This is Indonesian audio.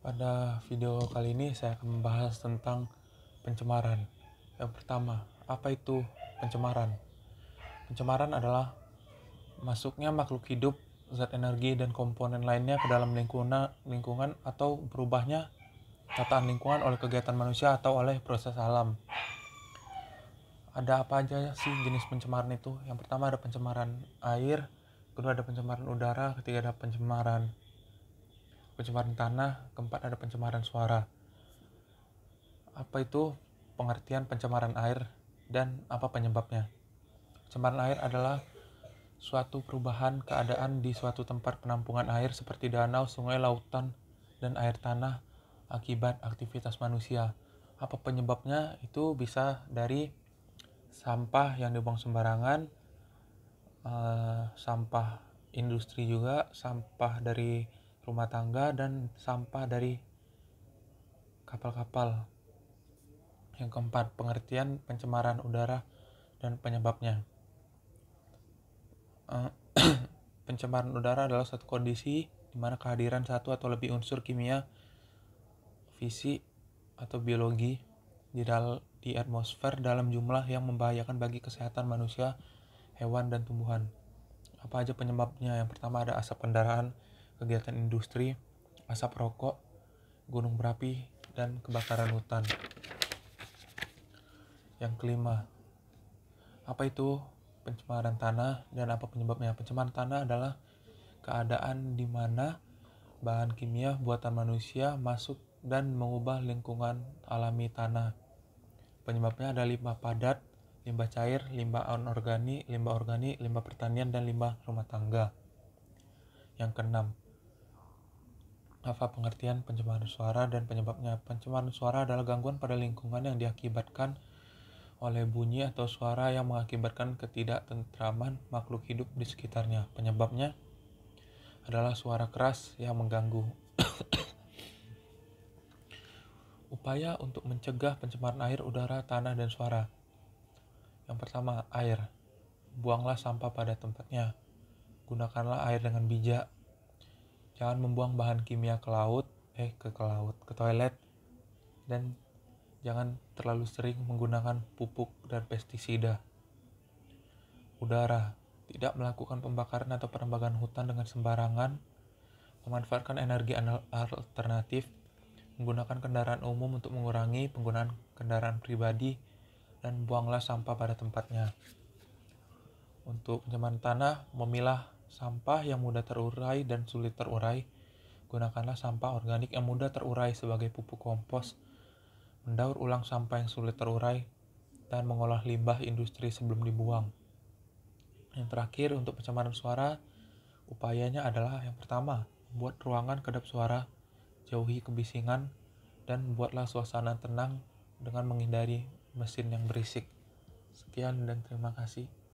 Pada video kali ini saya akan membahas tentang pencemaran. Yang pertama, apa itu pencemaran? Pencemaran adalah masuknya makhluk hidup, zat energi, dan komponen lainnya ke dalam lingkungan atau berubahnya tataan lingkungan oleh kegiatan manusia atau oleh proses alam. Ada apa aja sih jenis pencemaran itu? Yang pertama ada pencemaran air, kedua ada pencemaran udara, ketiga ada pencemaran tanah, keempat ada pencemaran suara. Apa itu pengertian pencemaran air dan apa penyebabnya? Pencemaran air adalah suatu perubahan keadaan di suatu tempat penampungan air seperti danau, sungai, lautan, dan air tanah akibat aktivitas manusia. Apa penyebabnya? Itu bisa dari sampah yang dibuang sembarangan, sampah industri juga, sampah dari rumah tangga, dan sampah dari kapal-kapal. Yang keempat, pengertian pencemaran udara dan penyebabnya. Pencemaran udara adalah suatu kondisi di mana kehadiran satu atau lebih unsur kimia, fisik, atau biologi di atmosfer dalam jumlah yang membahayakan bagi kesehatan manusia, hewan, dan tumbuhan. Apa aja penyebabnya? Yang pertama ada asap kendaraan, kegiatan industri, asap rokok, gunung berapi, dan kebakaran hutan. Yang kelima, apa itu pencemaran tanah dan apa penyebabnya? Pencemaran tanah adalah keadaan di mana bahan kimia buatan manusia masuk dan mengubah lingkungan alami tanah. Penyebabnya ada limbah padat, limbah cair, limbah anorganik, limbah pertanian, dan limbah rumah tangga. Yang keenam, apa pengertian pencemaran suara dan penyebabnya? Pencemaran suara adalah gangguan pada lingkungan yang diakibatkan oleh bunyi atau suara yang mengakibatkan ketidaktentraman makhluk hidup di sekitarnya. Penyebabnya adalah suara keras yang mengganggu. Upaya untuk mencegah pencemaran air, udara, tanah, dan suara. Yang pertama, air. Buanglah sampah pada tempatnya. Gunakanlah air dengan bijak. Jangan membuang bahan kimia ke toilet, dan jangan terlalu sering menggunakan pupuk dan pestisida. Udara. Tidak melakukan pembakaran atau penebangan hutan dengan sembarangan. Memanfaatkan energi alternatif. Menggunakan kendaraan umum untuk mengurangi penggunaan kendaraan pribadi. Dan buanglah sampah pada tempatnya. Untuk pencemaran tanah, memilah sampah yang mudah terurai dan sulit terurai. Gunakanlah sampah organik yang mudah terurai sebagai pupuk kompos. Mendaur ulang sampah yang sulit terurai, dan mengolah limbah industri sebelum dibuang. Yang terakhir, untuk pencemaran suara, upayanya adalah yang pertama, buat ruangan kedap suara, jauhi kebisingan, dan buatlah suasana tenang dengan menghindari mesin yang berisik. Sekian dan terima kasih.